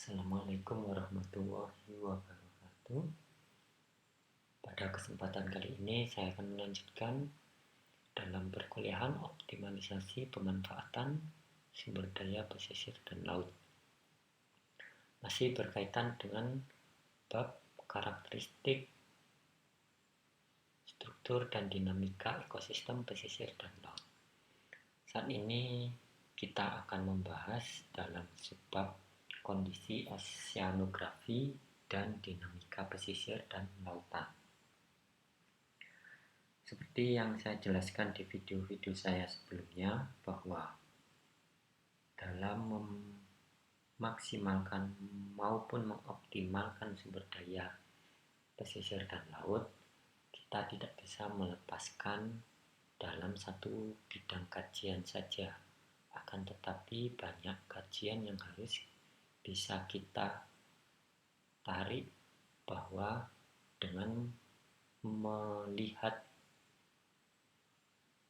Assalamualaikum warahmatullahi wabarakatuh. Pada kesempatan kali ini saya akan melanjutkan dalam perkuliahan optimalisasi pemanfaatan sumber daya pesisir dan laut. Masih berkaitan dengan bab karakteristik, struktur dan dinamika ekosistem pesisir dan laut. Saat ini kita akan membahas dalam subbab kondisi oseanografi dan dinamika pesisir dan lautan. Seperti yang saya jelaskan di video-video saya sebelumnya, bahwa dalam memaksimalkan maupun mengoptimalkan sumber daya pesisir dan laut, kita tidak bisa melepaskan dalam satu bidang kajian saja. Akan tetapi banyak kajian yang harus bisa kita tarik, bahwa dengan melihat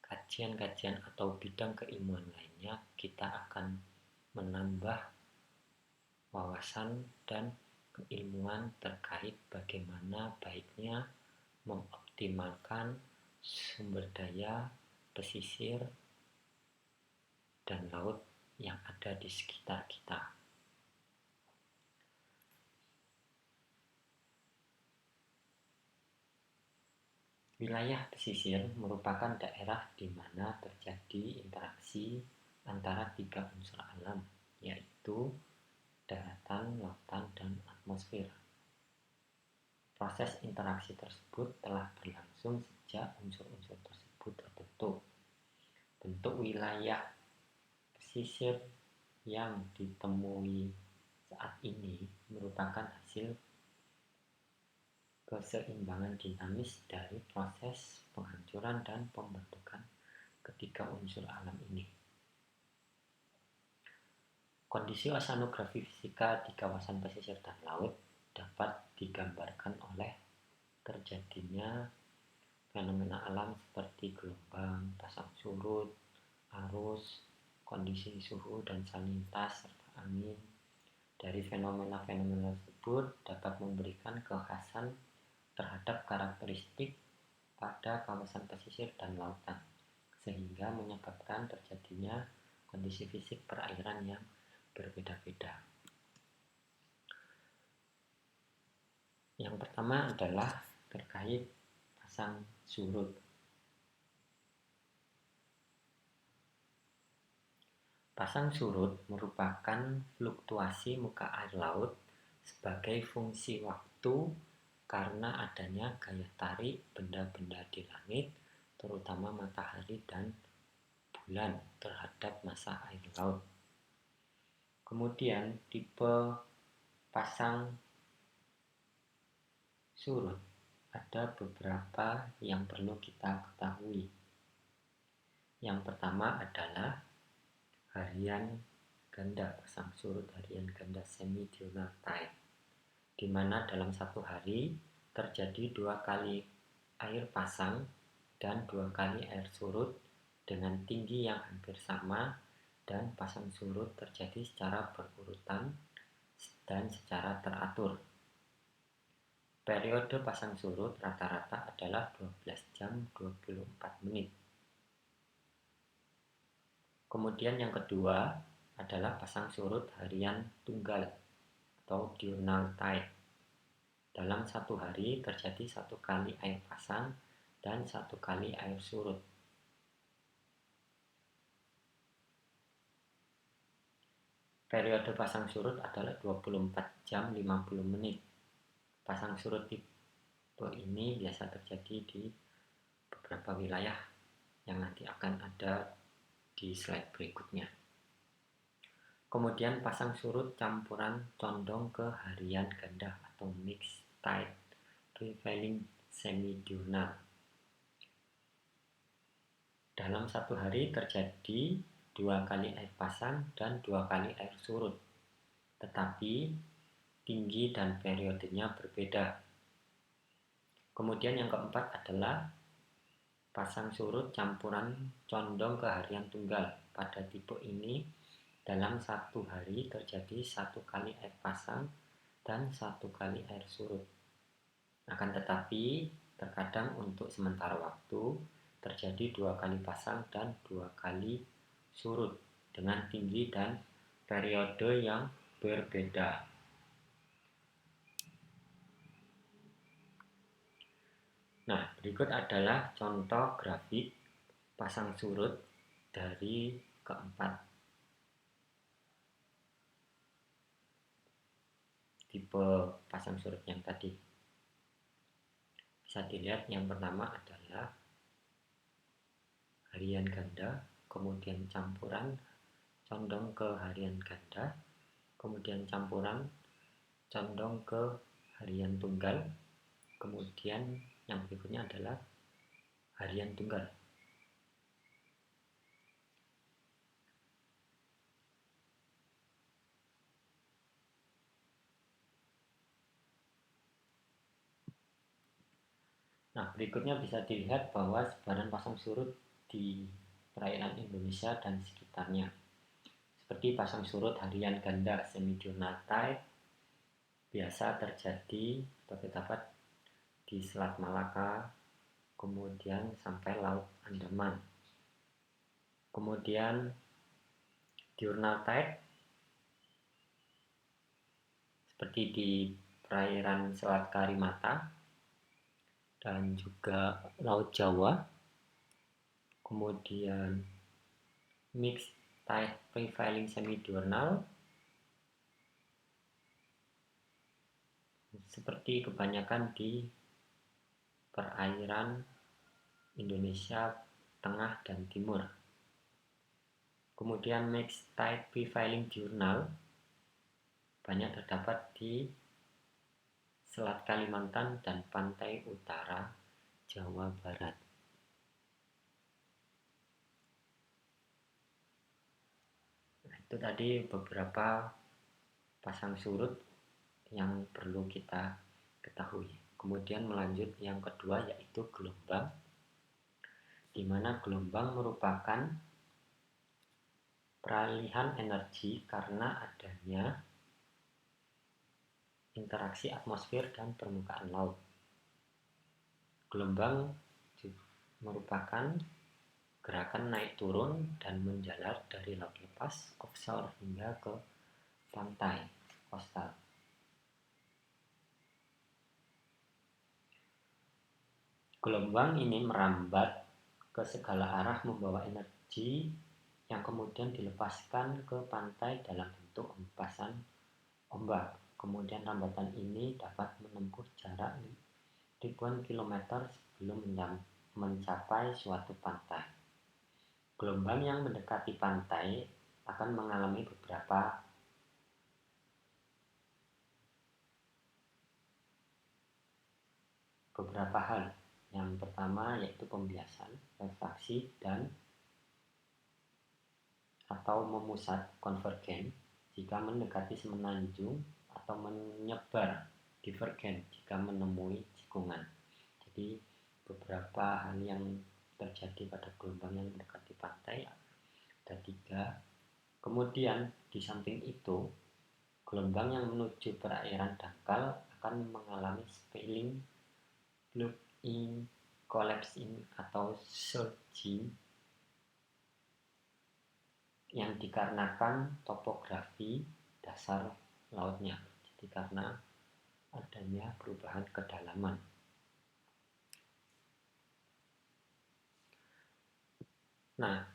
kajian-kajian atau bidang keilmuan lainnya, kita akan menambah wawasan dan keilmuan terkait bagaimana baiknya mengoptimalkan sumber daya pesisir dan laut yang ada di sekitar kita. Wilayah pesisir merupakan daerah di mana terjadi interaksi antara tiga unsur alam, yaitu daratan, lautan, dan atmosfer. Proses interaksi tersebut telah berlangsung sejak unsur-unsur tersebut terbentuk. Bentuk wilayah pesisir yang ditemui saat ini merupakan hasil keseimbangan dinamis dari proses penghancuran dan pembentukan ketiga unsur alam ini. Kondisi oseanografi fisika di kawasan pesisir dan laut dapat digambarkan oleh terjadinya fenomena alam seperti gelombang, pasang surut, arus, kondisi suhu dan salinitas, serta angin. Dari fenomena-fenomena tersebut dapat memberikan kekhasan terhadap karakteristik pada kawasan pesisir dan lautan, sehingga menyebabkan terjadinya kondisi fisik perairan yang berbeda-beda. Yang pertama adalah terkait pasang surut. Pasang surut merupakan fluktuasi muka air laut sebagai fungsi waktu karena adanya gaya tarik benda-benda di langit, terutama matahari dan bulan, terhadap massa air laut. Kemudian tipe pasang surut ada beberapa yang perlu kita ketahui. Yang pertama adalah harian ganda, pasang surut harian ganda semi-diurnal tide, di mana dalam satu hari terjadi 2 kali air pasang dan 2 kali air surut dengan tinggi yang hampir sama, dan pasang surut terjadi secara berurutan dan secara teratur. Periode pasang surut rata-rata adalah 12 jam 24 menit. Kemudian yang kedua adalah pasang surut harian tunggal atau diurnal tide. Dalam satu hari terjadi 1 kali air pasang dan 1 kali air surut. Periode pasang surut adalah 24 jam 50 menit. Pasang surut tipe ini biasa terjadi di beberapa wilayah yang nanti akan ada di slide berikutnya. Kemudian pasang surut campuran condong ke harian ganda atau mixed tide prevailing semi-diurnal. Dalam satu hari terjadi 2 kali air pasang dan 2 kali air surut, tetapi tinggi dan periodenya berbeda. Kemudian yang keempat adalah pasang surut campuran condong ke harian tunggal. Pada tipe ini dalam satu hari terjadi 1 kali air pasang dan 1 kali air surut. Akan tetapi terkadang untuk sementara waktu terjadi 2 kali pasang dan 2 kali surut dengan tinggi dan periode yang berbeda. Nah, berikut adalah contoh grafik pasang surut dari keempat tipe pasang surut yang tadi. Bisa dilihat yang pertama adalah harian ganda, kemudian campuran condong ke harian ganda, kemudian campuran condong ke harian tunggal, kemudian yang berikutnya adalah harian tunggal. Nah, berikutnya bisa dilihat bahwa sebaran pasang surut di perairan Indonesia dan sekitarnya. Seperti pasang surut harian ganda semi-diurnal tide biasa terjadi atau terdapat di Selat Malaka, kemudian sampai Laut Andaman. Kemudian diurnal tide seperti di perairan Selat Karimata dan juga Laut Jawa. Kemudian mixed tide prevailing semi-diurnal seperti kebanyakan di perairan Indonesia Tengah dan Timur. Kemudian mixed tide prevailing diurnal banyak terdapat di Selat Kalimantan dan pantai utara Jawa Barat. Nah, itu tadi beberapa pasang surut yang perlu kita ketahui. Kemudian melanjut yang kedua yaitu gelombang, di mana gelombang merupakan peralihan energi karena adanya interaksi atmosfer dan permukaan laut. Gelombang merupakan gerakan naik turun dan menjalar dari laut lepas offshore hingga ke pantai coastal. Gelombang ini merambat ke segala arah membawa energi yang kemudian dilepaskan ke pantai dalam bentuk hempasan ombak. Kemudian rambatan ini dapat menempuh jarak ribuan kilometer sebelum mencapai suatu pantai. Gelombang yang mendekati pantai akan mengalami beberapa hal. Yang pertama yaitu pembiasan, refraksi, dan atau memusat konvergen jika mendekati semenanjung atau menyebar divergen jika menemui cikungan. Jadi beberapa hal yang terjadi pada gelombang yang mendekati pantai ada 3. Kemudian di samping itu gelombang yang menuju perairan dangkal akan mengalami spilling, plug-in, collapsing atau surging yang dikarenakan topografi dasar lautnya. Jadi karena adanya perubahan kedalaman. Nah,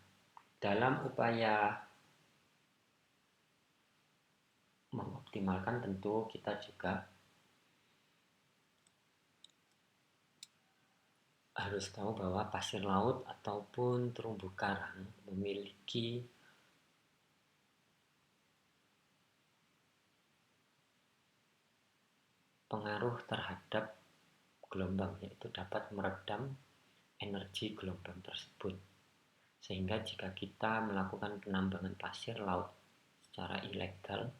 dalam upaya mengoptimalkan tentu kita juga harus tahu bahwa pasir laut ataupun terumbu karang memiliki pengaruh terhadap gelombang, yaitu dapat meredam energi gelombang tersebut. Sehingga jika kita melakukan penambangan pasir laut secara ilegal,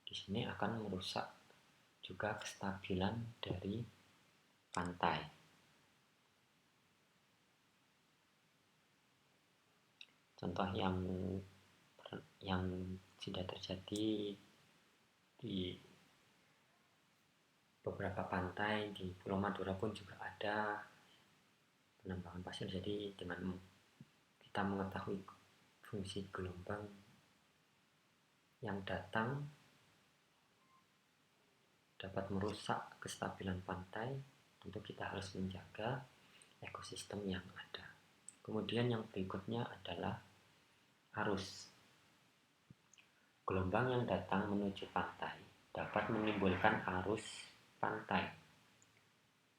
di sini akan merusak juga kestabilan dari pantai. Contoh yang yang sudah terjadi di beberapa pantai di Pulau Madura pun juga ada penambangan pasir. Jadi dengan kita mengetahui fungsi gelombang yang datang dapat merusak kestabilan pantai, tentu kita harus menjaga ekosistem yang ada. Kemudian yang berikutnya adalah arus. Gelombang yang datang menuju pantai dapat menimbulkan arus pantai,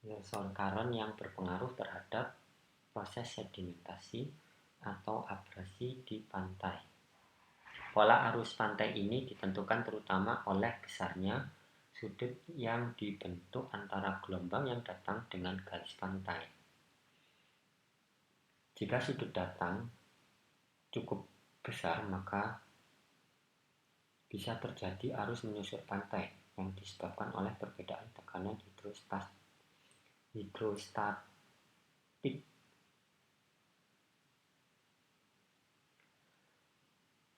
reservoir current yang berpengaruh terhadap proses sedimentasi atau abrasi di pantai. Pola arus pantai ini ditentukan terutama oleh besarnya sudut yang dibentuk antara gelombang yang datang dengan garis pantai. Jika sudut datang cukup besar, maka bisa terjadi arus menyusur pantai yang disebabkan oleh perbedaan tekanan hidrostatik.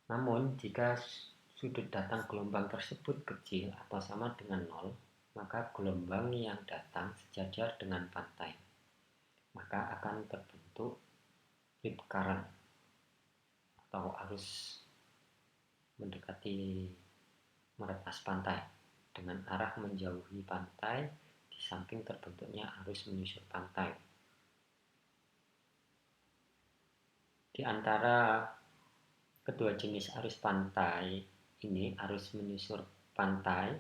Namun, jika sudut datang gelombang tersebut kecil atau sama dengan nol, maka gelombang yang datang sejajar dengan pantai. Maka akan terbentuk rip current atau arus mendekati meretas pantai dengan arah menjauhi pantai di samping terbentuknya arus menyusur pantai. Di antara kedua jenis arus pantai ini, arus menyusur pantai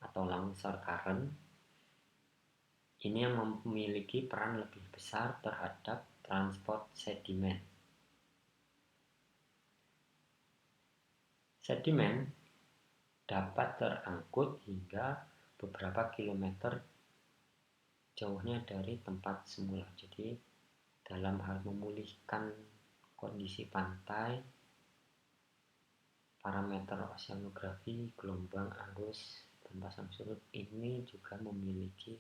atau longsor current ini yang memiliki peran lebih besar terhadap transport sedimen. Sedimen dapat terangkut hingga beberapa kilometer jauhnya dari tempat semula. Jadi dalam hal memulihkan kondisi pantai, parameter oceanografi, gelombang, arus, dan pasang surut ini juga memiliki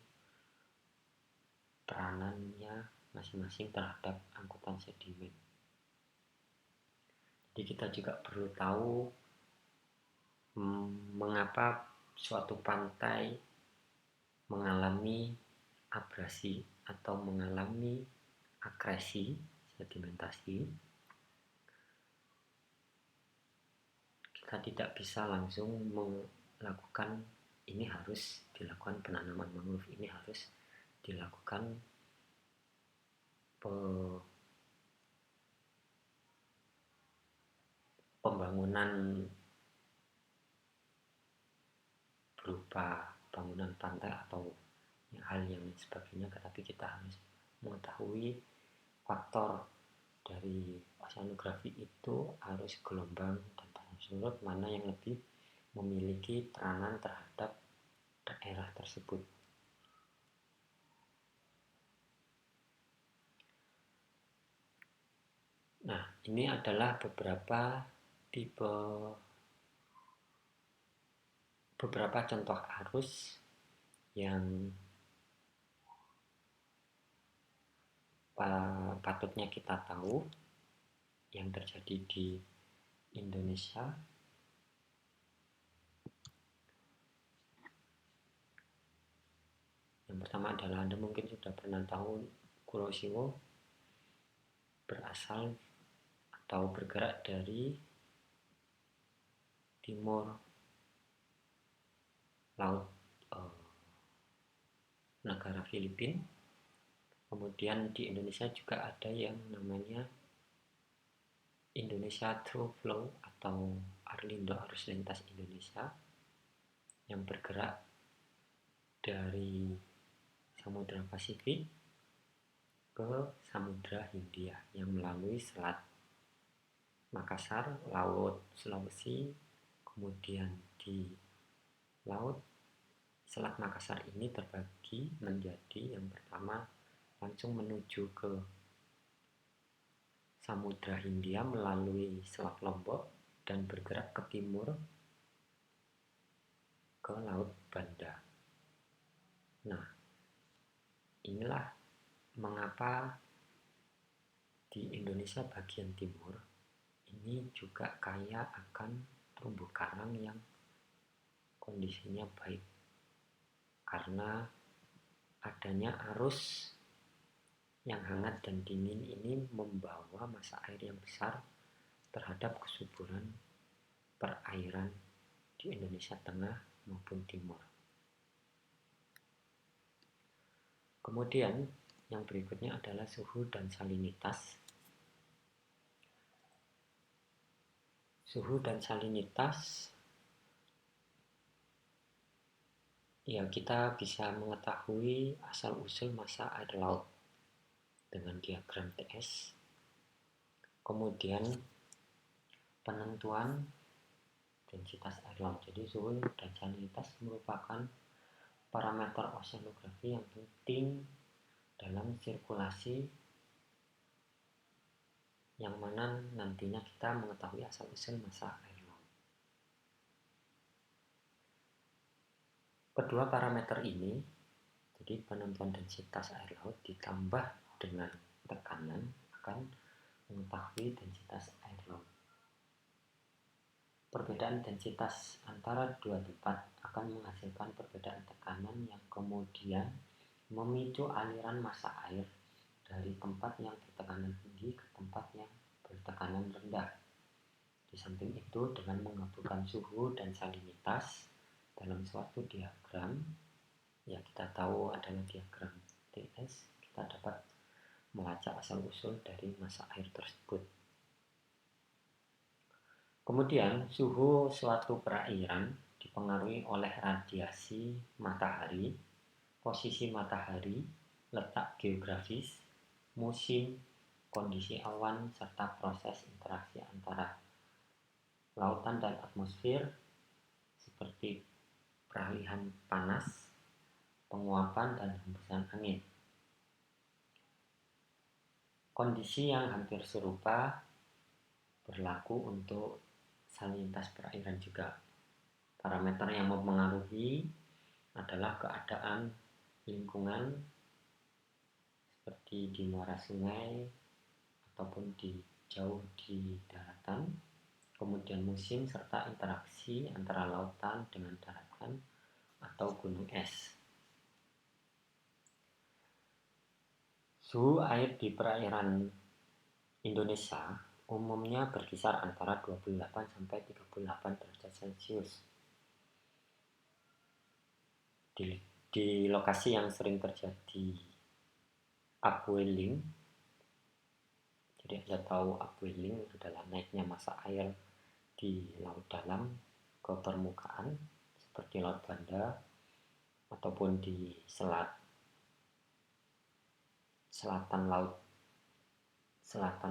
peranannya masing-masing terhadap angkutan sedimen. Jadi kita juga perlu tahu mengapa suatu pantai mengalami abrasi atau mengalami akresi sedimentasi. Kita tidak bisa langsung melakukan ini harus dilakukan penanaman mangrove, ini harus dilakukan pembangunan berupa bangunan pantai atau hal yang sebagainya, tetapi kita harus mengetahui faktor dari oceanografi itu, arus, gelombang, dan pasang surut, mana yang lebih memiliki peranan terhadap daerah tersebut. Nah, ini adalah beberapa contoh arus yang patutnya kita tahu yang terjadi di Indonesia. Yang pertama adalah Anda mungkin sudah pernah tahu Kuroshio berasal atau bergerak dari timur laut negara Filipina. Kemudian di Indonesia juga ada yang namanya Indonesia Through Flow atau Arlindo, arus lintas Indonesia, yang bergerak dari Samudra Pasifik ke Samudra Hindia yang melalui Selat Makassar, Laut Sulawesi. Kemudian di Laut Selat Makassar ini terbagi menjadi yang pertama langsung menuju ke Samudra Hindia melalui Selat Lombok dan bergerak ke timur ke Laut Banda. Nah, inilah mengapa di Indonesia bagian timur ini juga kaya akan terumbu karang yang kondisinya baik, karena adanya arus yang hangat dan dingin ini membawa massa air yang besar terhadap kesuburan perairan di Indonesia Tengah maupun Timur. Kemudian yang berikutnya adalah suhu dan salinitas. Suhu dan salinitas, ya kita bisa mengetahui asal-usul massa air laut dengan diagram TS. Kemudian penentuan densitas air laut. Jadi suhu dan salinitas merupakan parameter oseanografi yang penting dalam sirkulasi, yang mana nantinya kita mengetahui asal-usul massa air laut. Kedua parameter ini, jadi penentuan densitas air laut ditambah dengan tekanan, akan mengetahui densitas air laut. Perbedaan densitas antara dua tempat akan menghasilkan perbedaan tekanan yang kemudian memicu aliran massa air dari tempat yang bertekanan tinggi ke tempat yang bertekanan rendah. Di samping itu, dengan menggabungkan suhu dan salinitas dalam suatu diagram, ya kita tahu adalah diagram TS, kita dapat melacak asal-usul dari massa air tersebut. Kemudian, suhu suatu perairan dipengaruhi oleh radiasi matahari, posisi matahari, letak geografis, musim, kondisi awan, serta proses interaksi antara lautan dan atmosfer seperti peralihan panas, penguapan, dan hembusan angin. Kondisi yang hampir serupa berlaku untuk salinitas perairan juga. Parameter yang mempengaruhi adalah keadaan lingkungan seperti di muara sungai ataupun jauh di daratan, kemudian musim serta interaksi antara lautan dengan daratan atau gunung es. Suhu air di perairan Indonesia umumnya berkisar antara 28 sampai 38 derajat Celcius. Di lokasi yang sering terjadi upwelling, jadi Anda tahu upwelling adalah naiknya massa air di laut dalam ke permukaan seperti Laut Banda ataupun di selatan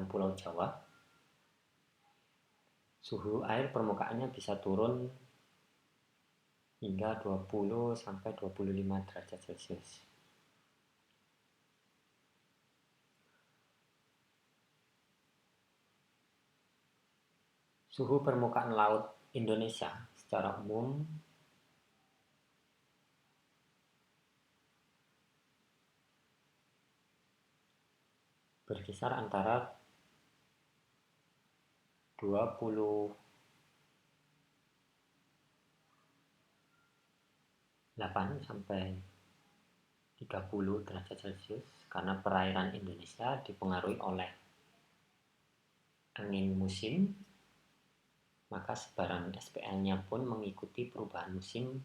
Pulau Jawa. Suhu air permukaannya bisa turun hingga 20 sampai 25 derajat Celcius. Suhu permukaan laut Indonesia secara umum berkisar antara 28 sampai 30 derajat Celcius karena perairan Indonesia dipengaruhi oleh angin musim, maka sebaran SPL-nya pun mengikuti perubahan musim.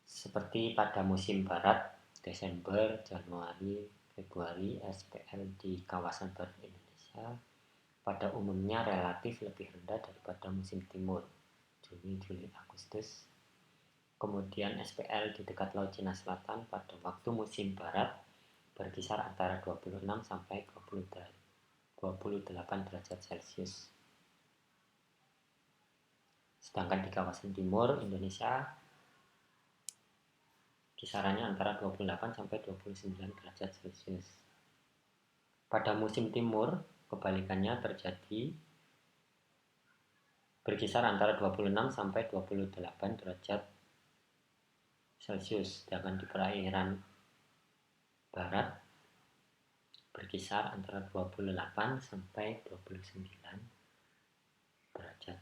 Seperti pada musim barat, Desember, Januari, Februari, SPL di kawasan barat Indonesia pada umumnya relatif lebih rendah daripada musim timur, Juni, Juli, Agustus. Kemudian SPL di dekat Laut Cina Selatan pada waktu musim barat berkisar antara 26 sampai 28 derajat Celcius. Sedangkan di kawasan timur Indonesia kisarannya antara 28 sampai 29 derajat Celcius. Pada musim timur, kebalikannya terjadi berkisar antara 26 sampai 28 derajat Celcius. Sedangkan di perairan barat berkisar antara 28 sampai 29 derajat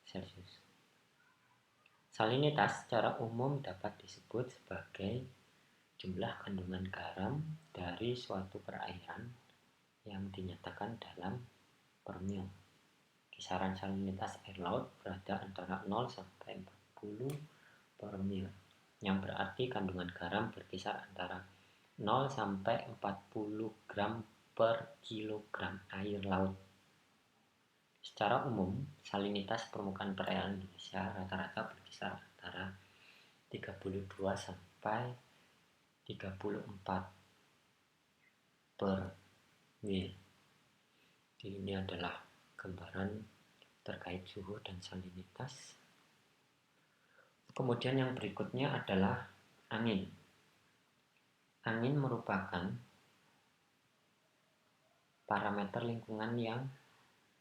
Celcius. Salinitas secara umum dapat disebut sebagai jumlah kandungan garam dari suatu perairan yang dinyatakan dalam per mil. Kisaran salinitas air laut berada antara 0 sampai 40 per mil, yang berarti kandungan garam berkisar antara 0 sampai 40 gram per kilogram air laut. Secara umum, salinitas permukaan perairan Indonesia rata-rata berkisar antara 32 sampai 34 per mil. Ini adalah gambaran terkait suhu dan salinitas. Kemudian yang berikutnya adalah angin. Angin merupakan parameter lingkungan yang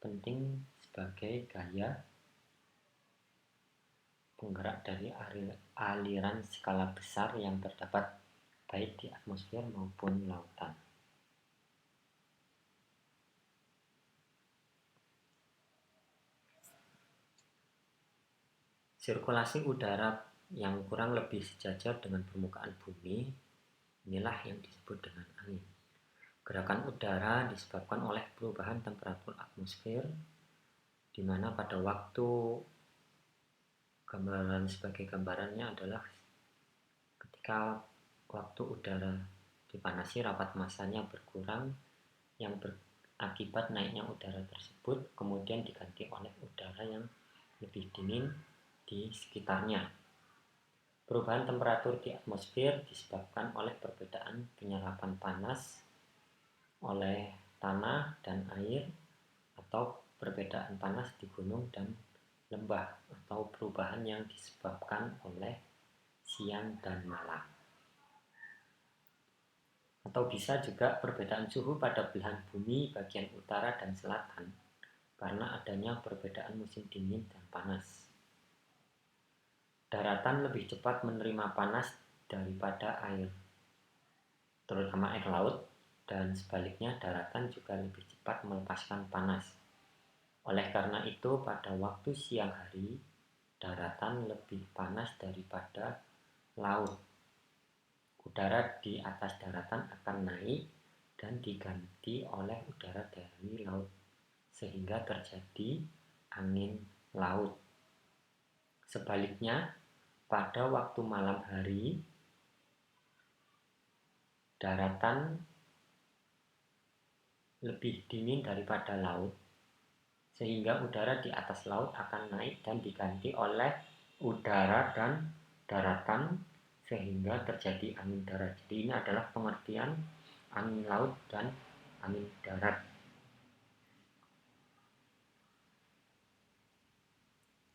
penting sebagai gaya penggerak dari aliran skala besar yang terdapat baik di atmosfer maupun lautan. Sirkulasi udara yang kurang lebih sejajar dengan permukaan bumi, inilah yang disebut dengan angin. Gerakan udara disebabkan oleh perubahan temperatur atmosfer, di mana pada waktu gambaran sebagai gambarannya adalah ketika waktu udara dipanasi, rapat masanya berkurang yang berakibat naiknya udara tersebut kemudian diganti oleh udara yang lebih dingin di sekitarnya. Perubahan temperatur di atmosfer disebabkan oleh perbedaan penyerapan panas oleh tanah dan air, atau perbedaan panas di gunung dan lembah, atau perubahan yang disebabkan oleh siang dan malam. Atau bisa juga perbedaan suhu pada belahan bumi bagian utara dan selatan karena adanya perbedaan musim dingin dan panas. Daratan lebih cepat menerima panas daripada air, terutama air laut, dan sebaliknya daratan juga lebih cepat melepaskan panas. Oleh karena itu, pada waktu siang hari, daratan lebih panas daripada laut. Udara di atas daratan akan naik dan diganti oleh udara dari laut, sehingga terjadi angin laut. Sebaliknya, pada waktu malam hari, daratan lebih dingin daripada laut, sehingga udara di atas laut akan naik dan diganti oleh udara dan daratan, sehingga terjadi angin darat. Jadi ini adalah pengertian angin laut dan angin darat.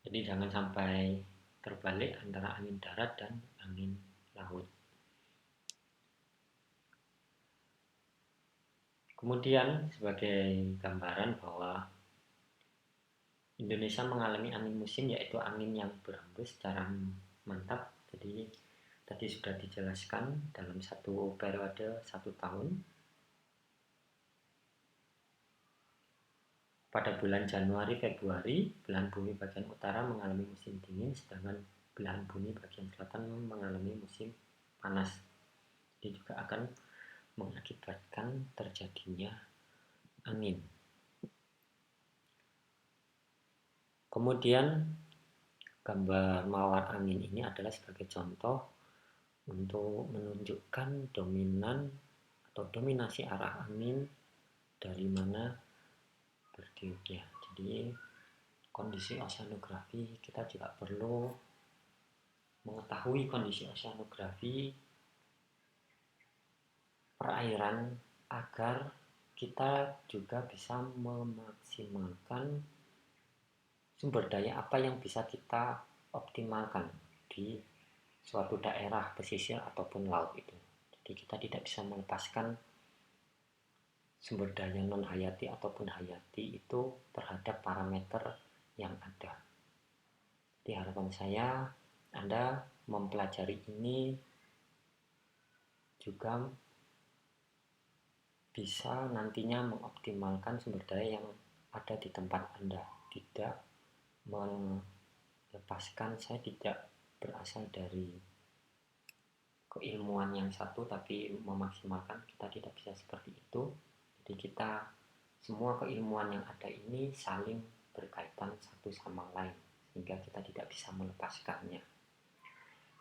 Jadi jangan sampai terbalik antara angin darat dan angin laut. Kemudian sebagai gambaran bahwa Indonesia mengalami angin musim, yaitu angin yang berhembus secara mantap. Jadi tadi sudah dijelaskan dalam satu periode 1 tahun. Pada bulan Januari Februari, belahan bumi bagian utara mengalami musim dingin, sedangkan belahan bumi bagian selatan mengalami musim panas. Ini juga akan mengakibatkan terjadinya angin. Kemudian gambar mawar angin ini adalah sebagai contoh untuk menunjukkan dominan atau dominasi arah angin dari mana bertiupnya. Jadi kondisi oseanografi, kita juga perlu mengetahui kondisi oseanografi perairan agar kita juga bisa memaksimalkan sumber daya apa yang bisa kita optimalkan di suatu daerah pesisir ataupun laut itu. Jadi kita tidak bisa melepaskan sumber daya non hayati ataupun hayati itu terhadap parameter yang ada. Di harapan saya Anda mempelajari ini juga bisa nantinya mengoptimalkan sumber daya yang ada di tempat Anda. Tidak melepaskan, saya tidak berasal dari keilmuan yang satu tapi memaksimalkan, kita tidak bisa seperti itu. Jadi kita semua keilmuan yang ada ini saling berkaitan satu sama lain sehingga kita tidak bisa melepaskannya.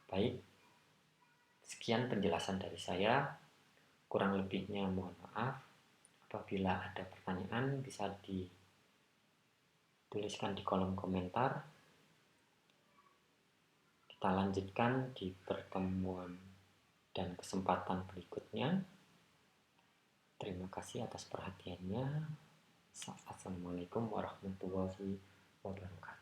Baik, sekian penjelasan dari saya. Kurang lebihnya mohon maaf. Apabila ada pertanyaan bisa dituliskan di kolom komentar. Kita lanjutkan di pertemuan dan kesempatan berikutnya. Terima kasih atas perhatiannya. Assalamualaikum warahmatullahi wabarakatuh.